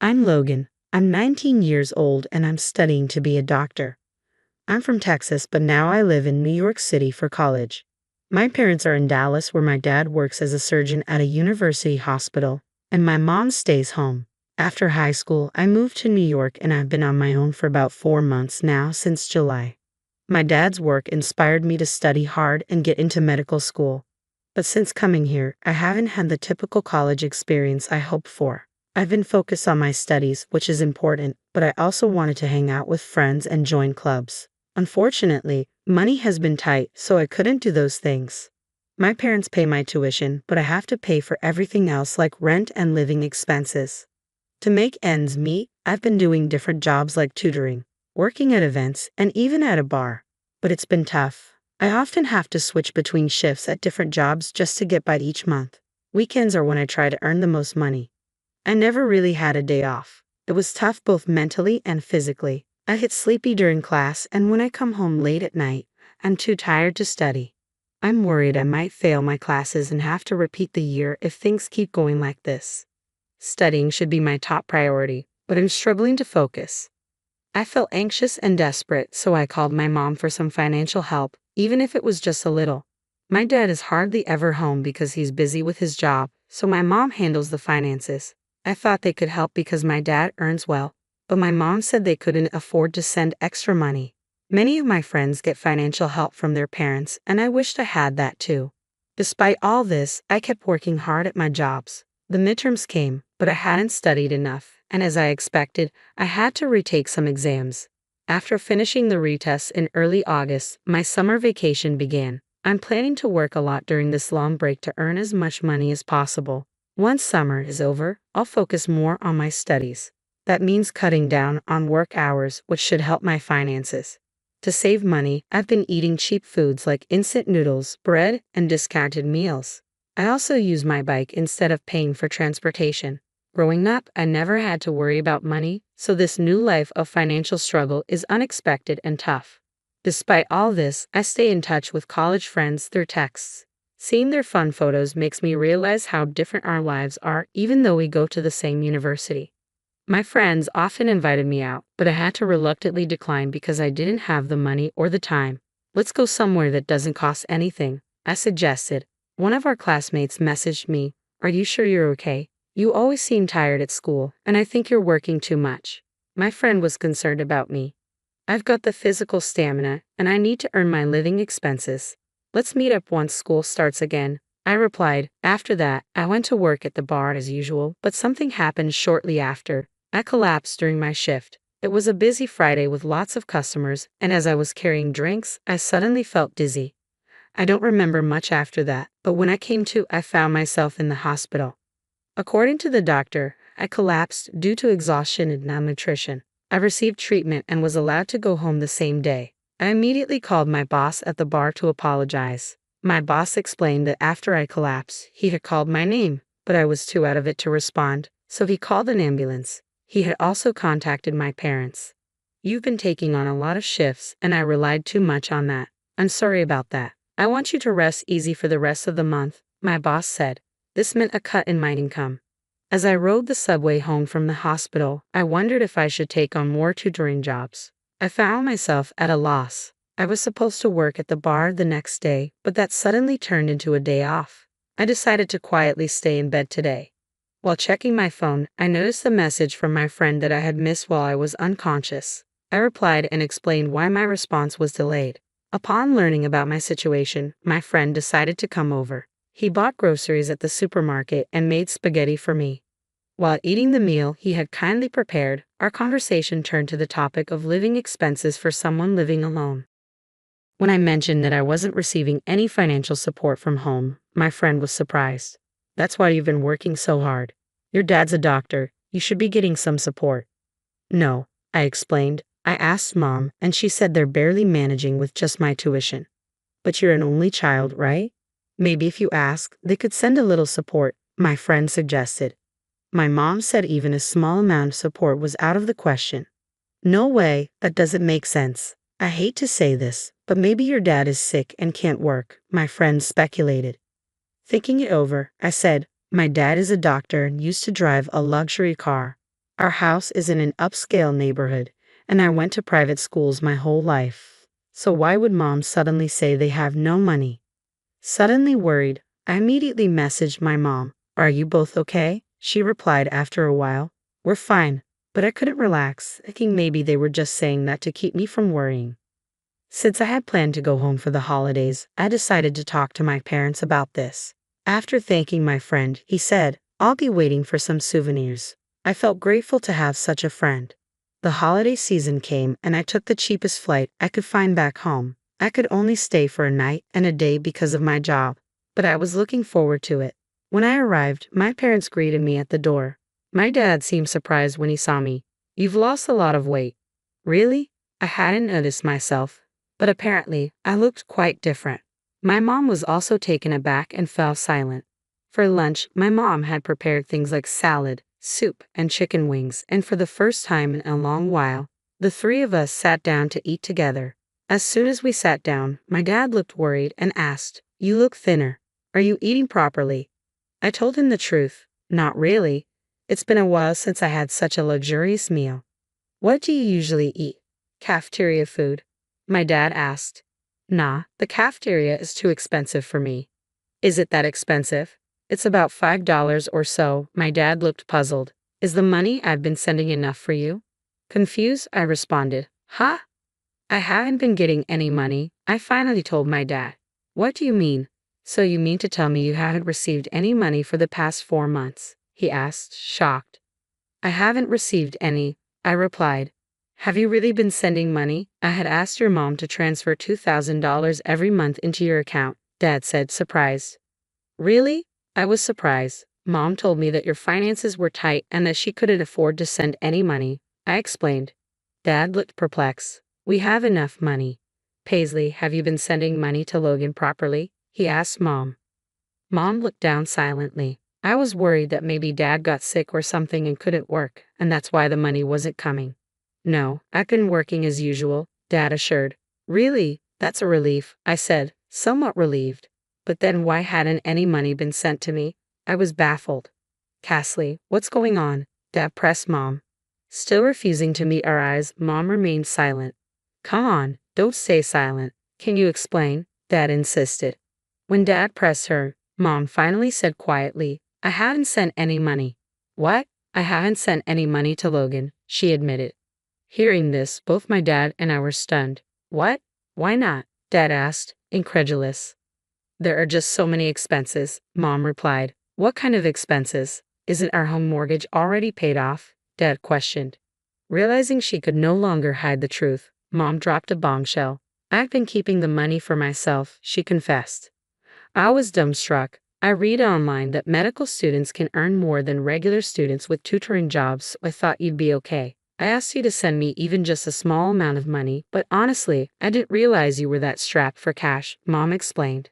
I'm Logan. I'm 19 years old and I'm studying to be a doctor. I'm from Texas, but now I live in New York City for college. My parents are in Dallas, where my dad works as a surgeon at a university hospital, and my mom stays home. After high school, I moved to New York and I've been on my own for about 4 months now, since July. My dad's work inspired me to study hard and get into medical school. But since coming here, I haven't had the typical college experience I hoped for. I've been focused on my studies, which is important, but I also wanted to hang out with friends and join clubs. Unfortunately, money has been tight, so I couldn't do those things. My parents pay my tuition, but I have to pay for everything else like rent and living expenses. To make ends meet, I've been doing different jobs like tutoring, working at events, and even at a bar. But it's been tough. I often have to switch between shifts at different jobs just to get by each month. Weekends are when I try to earn the most money. I never really had a day off. It was tough both mentally and physically. I get sleepy during class, and when I come home late at night, I'm too tired to study. I'm worried I might fail my classes and have to repeat the year if things keep going like this. Studying should be my top priority, but I'm struggling to focus. I felt anxious and desperate, so I called my mom for some financial help, even if it was just a little. My dad is hardly ever home because he's busy with his job, so my mom handles the finances. I thought they could help because my dad earns well, but my mom said they couldn't afford to send extra money. Many of my friends get financial help from their parents, and I wished I had that too. Despite all this, I kept working hard at my jobs. The midterms came, but I hadn't studied enough, and as I expected, I had to retake some exams. After finishing the retests in early August, my summer vacation began. I'm planning to work a lot during this long break to earn as much money as possible. Once summer is over, I'll focus more on my studies. That means cutting down on work hours, which should help my finances. To save money, I've been eating cheap foods like instant noodles, bread, and discounted meals. I also use my bike instead of paying for transportation. Growing up, I never had to worry about money, so this new life of financial struggle is unexpected and tough. Despite all this, I stay in touch with college friends through texts. Seeing their fun photos makes me realize how different our lives are, even though we go to the same university. My friends often invited me out, but I had to reluctantly decline because I didn't have the money or the time. Let's go somewhere that doesn't cost anything, I suggested. One of our classmates messaged me, "Are you sure you're okay? You always seem tired at school, and I think you're working too much." My friend was concerned about me. I've got the physical stamina, and I need to earn my living expenses. Let's meet up once school starts again, I replied. After that, I went to work at the bar as usual, but something happened shortly after. I collapsed during my shift. It was a busy Friday with lots of customers, and as I was carrying drinks, I suddenly felt dizzy. I don't remember much after that, but when I came to, I found myself in the hospital. According to the doctor, I collapsed due to exhaustion and malnutrition. I received treatment and was allowed to go home the same day. I immediately called my boss at the bar to apologize. My boss explained that after I collapsed, he had called my name, but I was too out of it to respond, so he called an ambulance. He had also contacted my parents. "You've been taking on a lot of shifts, and I relied too much on that. I'm sorry about that. I want you to rest easy for the rest of the month," my boss said. This meant a cut in my income. As I rode the subway home from the hospital, I wondered if I should take on more tutoring jobs. I found myself at a loss. I was supposed to work at the bar the next day, but that suddenly turned into a day off. I decided to quietly stay in bed today. While checking my phone, I noticed a message from my friend that I had missed while I was unconscious. I replied and explained why my response was delayed. Upon learning about my situation, my friend decided to come over. He bought groceries at the supermarket and made spaghetti for me. While eating the meal he had kindly prepared, our conversation turned to the topic of living expenses for someone living alone. When I mentioned that I wasn't receiving any financial support from home, my friend was surprised. "That's why you've been working so hard. Your dad's a doctor. You should be getting some support." "No," I explained. "I asked Mom, and she said they're barely managing with just my tuition." "But you're an only child, right? Maybe if you ask, they could send a little support," my friend suggested. My mom said even a small amount of support was out of the question. "No way, that doesn't make sense. I hate to say this, but maybe your dad is sick and can't work," my friend speculated. Thinking it over, I said, "My dad is a doctor and used to drive a luxury car. Our house is in an upscale neighborhood, and I went to private schools my whole life. So why would mom suddenly say they have no money? Suddenly worried, I immediately messaged my mom. Are you both okay? She replied after a while. We're fine, but I couldn't relax, thinking maybe they were just saying that to keep me from worrying. Since I had planned to go home for the holidays, I decided to talk to my parents about this. After thanking my friend, he said, I'll be waiting for some souvenirs. I felt grateful to have such a friend. The holiday season came and I took the cheapest flight I could find back home. I could only stay for a night and a day because of my job, but I was looking forward to it. When I arrived, my parents greeted me at the door. My dad seemed surprised when he saw me. You've lost a lot of weight. Really? I hadn't noticed myself, but apparently I looked quite different. My mom was also taken aback and fell silent. For lunch, my mom had prepared things like salad, soup, and chicken wings, and for the first time in a long while, the three of us sat down to eat together. As soon as we sat down, my dad looked worried and asked, You look thinner. Are you eating properly? I told him the truth. Not really. It's been a while since I had such a luxurious meal. What do you usually eat? Cafeteria food? My dad asked. Nah, the cafeteria is too expensive for me. Is it that expensive? It's about $5 or so. My dad looked puzzled. Is the money I've been sending enough for you? Confused, I responded. Huh? I haven't been getting any money. I finally told my dad. What do you mean? So you mean to tell me you haven't received any money for the past 4 months? He asked, shocked. I haven't received any, I replied. Have you really been sending money? I had asked your mom to transfer $2,000 every month into your account, Dad said, surprised. Really? I was surprised. Mom told me that your finances were tight and that she couldn't afford to send any money. I explained. Dad looked perplexed. We have enough money. Paisley, have you been sending money to Logan properly? He asked Mom. Mom looked down silently. I was worried that maybe Dad got sick or something and couldn't work, and that's why the money wasn't coming. No, I've been working as usual, Dad assured. Really? That's a relief, I said, somewhat relieved. But then why hadn't any money been sent to me? I was baffled. Cassie, what's going on? Dad pressed Mom. Still refusing to meet our eyes, Mom remained silent. Come on, don't stay silent. Can you explain? Dad insisted. When Dad pressed her, Mom finally said quietly, I haven't sent any money. What? I haven't sent any money to Logan, she admitted. Hearing this, both my dad and I were stunned. What? Why not? Dad asked, incredulous. There are just so many expenses, Mom replied. What kind of expenses? Isn't our home mortgage already paid off? Dad questioned. Realizing she could no longer hide the truth, Mom dropped a bombshell. I've been keeping the money for myself, she confessed. I was dumbstruck. I read online that medical students can earn more than regular students with tutoring jobs, so I thought you'd be okay. I asked you to send me even just a small amount of money, but honestly, I didn't realize you were that strapped for cash, Mom explained.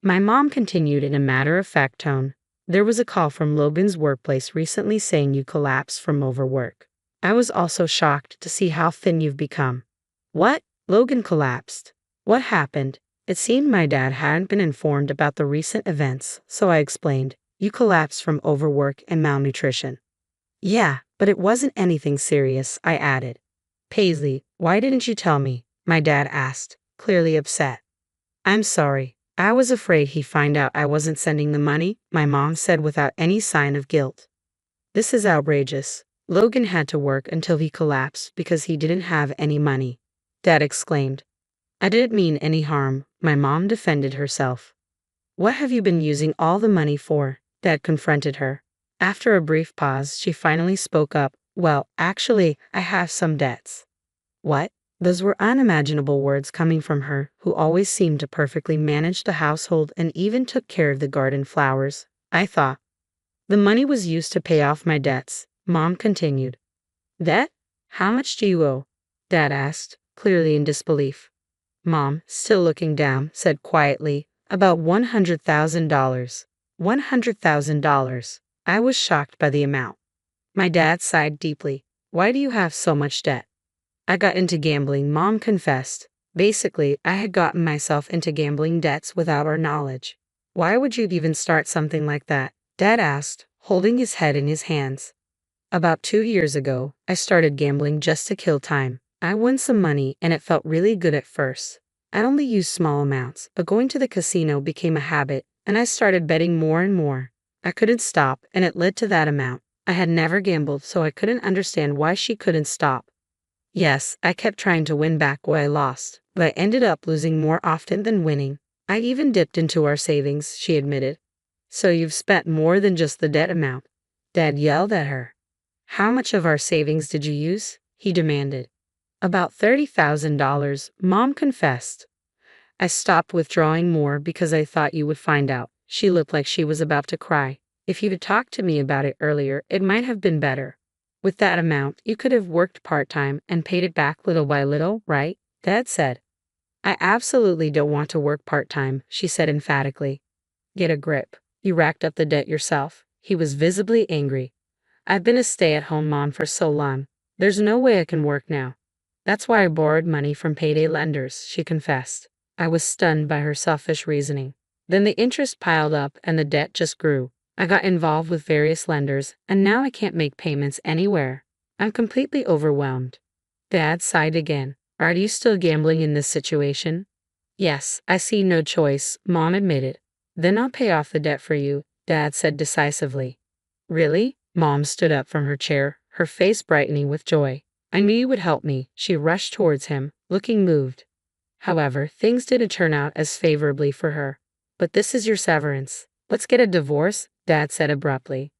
My mom continued in a matter-of-fact tone. There was a call from Logan's workplace recently saying you collapsed from overwork. I was also shocked to see how thin you've become. What? Logan collapsed. What happened? It seemed my dad hadn't been informed about the recent events, so I explained. You collapsed from overwork and malnutrition. Yeah, but it wasn't anything serious, I added. Paisley, why didn't you tell me? My dad asked, clearly upset. I'm sorry. I was afraid he'd find out I wasn't sending the money, my mom said without any sign of guilt. This is outrageous. Logan had to work until he collapsed because he didn't have any money, Dad exclaimed. I didn't mean any harm, my mom defended herself. What have you been using all the money for? Dad confronted her. After a brief pause, she finally spoke up. Well, actually, I have some debts. What? Those were unimaginable words coming from her, who always seemed to perfectly manage the household and even took care of the garden flowers, I thought. The money was used to pay off my debts, Mom continued. Debt? How much do you owe? Dad asked, clearly in disbelief. Mom, still looking down, said quietly, about $100,000. $100,000. I was shocked by the amount. My dad sighed deeply. Why do you have so much debt? I got into gambling, Mom confessed. Basically, I had gotten myself into gambling debts without our knowledge. Why would you even start something like that? Dad asked, holding his head in his hands. About 2 years ago, I started gambling just to kill time. I won some money and it felt really good at first. I'd only use small amounts, but going to the casino became a habit, and I started betting more and more. I couldn't stop, and it led to that amount. I had never gambled, so I couldn't understand why she couldn't stop. Yes, I kept trying to win back what I lost, but I ended up losing more often than winning. I even dipped into our savings, she admitted. So you've spent more than just the debt amount? Dad yelled at her. How much of our savings did you use? He demanded. About $30,000, Mom confessed. I stopped withdrawing more because I thought you would find out. She looked like she was about to cry. If you had talked to me about it earlier, it might have been better. With that amount, you could have worked part-time and paid it back little by little, right? Dad said. I absolutely don't want to work part-time, she said emphatically. Get a grip. You racked up the debt yourself. He was visibly angry. I've been a stay-at-home mom for so long. There's no way I can work now. That's why I borrowed money from payday lenders, she confessed. I was stunned by her selfish reasoning. Then the interest piled up and the debt just grew. I got involved with various lenders, and now I can't make payments anywhere. I'm completely overwhelmed. Dad sighed again. Are you still gambling in this situation? Yes, I see no choice, Mom admitted. Then I'll pay off the debt for you, Dad said decisively. Really? Mom stood up from her chair, her face brightening with joy. I knew you would help me. She rushed towards him, looking moved. However, things didn't turn out as favorably for her. But this is your severance. Let's get a divorce, Dad said abruptly.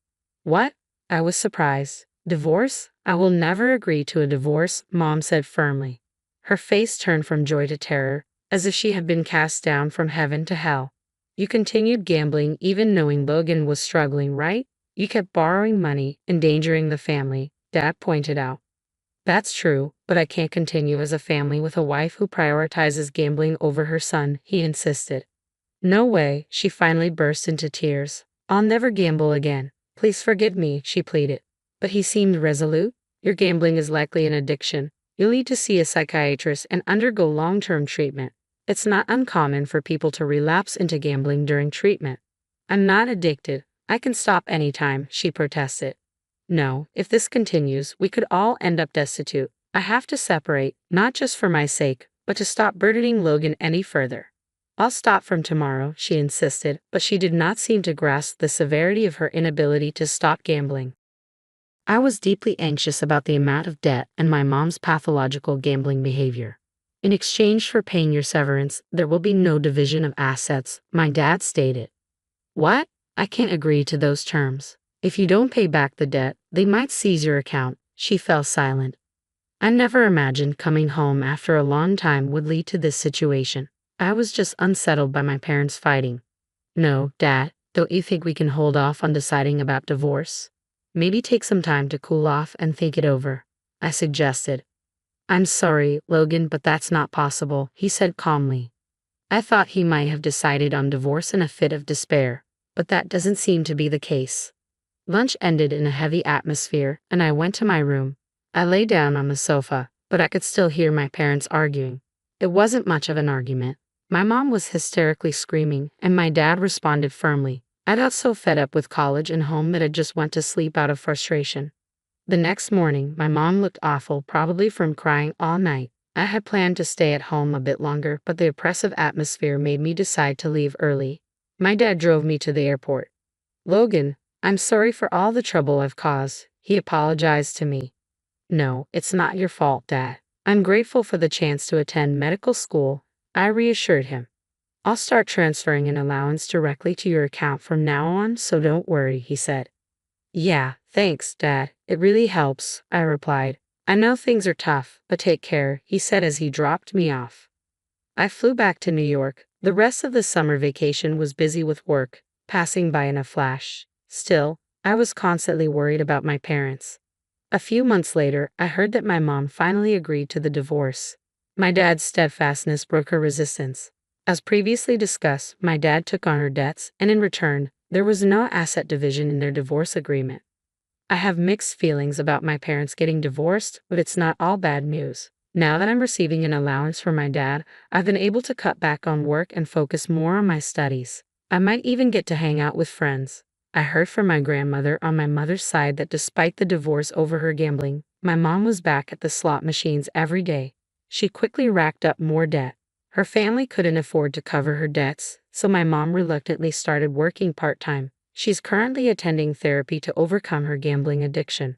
What? I was surprised. Divorce? I will never agree to a divorce, Mom said firmly. Her face turned from joy to terror, as if she had been cast down from heaven to hell. You continued gambling even knowing Logan was struggling, right? You kept borrowing money, endangering the family, Dad pointed out. That's true, but I can't continue as a family with a wife who prioritizes gambling over her son, he insisted. No way, she finally burst into tears. I'll never gamble again. Please forgive me, she pleaded. But he seemed resolute. Your gambling is likely an addiction. You'll need to see a psychiatrist and undergo long-term treatment. It's not uncommon for people to relapse into gambling during treatment. I'm not addicted. I can stop anytime, she protested. No, if this continues, we could all end up destitute. I have to separate, not just for my sake, but to stop burdening Logan any further. I'll stop from tomorrow, she insisted, but she did not seem to grasp the severity of her inability to stop gambling. I was deeply anxious about the amount of debt and my mom's pathological gambling behavior. In exchange for paying your severance, there will be no division of assets, my dad stated. What? I can't agree to those terms. If you don't pay back the debt, they might seize your account. She fell silent. I never imagined coming home after a long time would lead to this situation. I was just unsettled by my parents fighting. No, Dad, don't you think we can hold off on deciding about divorce? Maybe take some time to cool off and think it over, I suggested. I'm sorry, Logan, but that's not possible, he said calmly. I thought he might have decided on divorce in a fit of despair, but that doesn't seem to be the case. Lunch ended in a heavy atmosphere, and I went to my room. I lay down on the sofa, but I could still hear my parents arguing. It wasn't much of an argument. My mom was hysterically screaming, and my dad responded firmly. I got so fed up with college and home that I just went to sleep out of frustration. The next morning, my mom looked awful, probably from crying all night. I had planned to stay at home a bit longer, but the oppressive atmosphere made me decide to leave early. My dad drove me to the airport. Logan, I'm sorry for all the trouble I've caused, he apologized to me. No, it's not your fault, Dad. I'm grateful for the chance to attend medical school, I reassured him. I'll start transferring an allowance directly to your account from now on, so don't worry, he said. Yeah, thanks, Dad. It really helps, I replied. I know things are tough, but take care, he said as he dropped me off. I flew back to New York. The rest of the summer vacation was busy with work, passing by in a flash. Still, I was constantly worried about my parents. A few months later, I heard that my mom finally agreed to the divorce. My dad's steadfastness broke her resistance. As previously discussed, my dad took on her debts, and in return, there was no asset division in their divorce agreement. I have mixed feelings about my parents getting divorced, but it's not all bad news. Now that I'm receiving an allowance from my dad, I've been able to cut back on work and focus more on my studies. I might even get to hang out with friends. I heard from my grandmother on my mother's side that despite the divorce over her gambling, my mom was back at the slot machines every day. She quickly racked up more debt. Her family couldn't afford to cover her debts, so my mom reluctantly started working part-time. She's currently attending therapy to overcome her gambling addiction.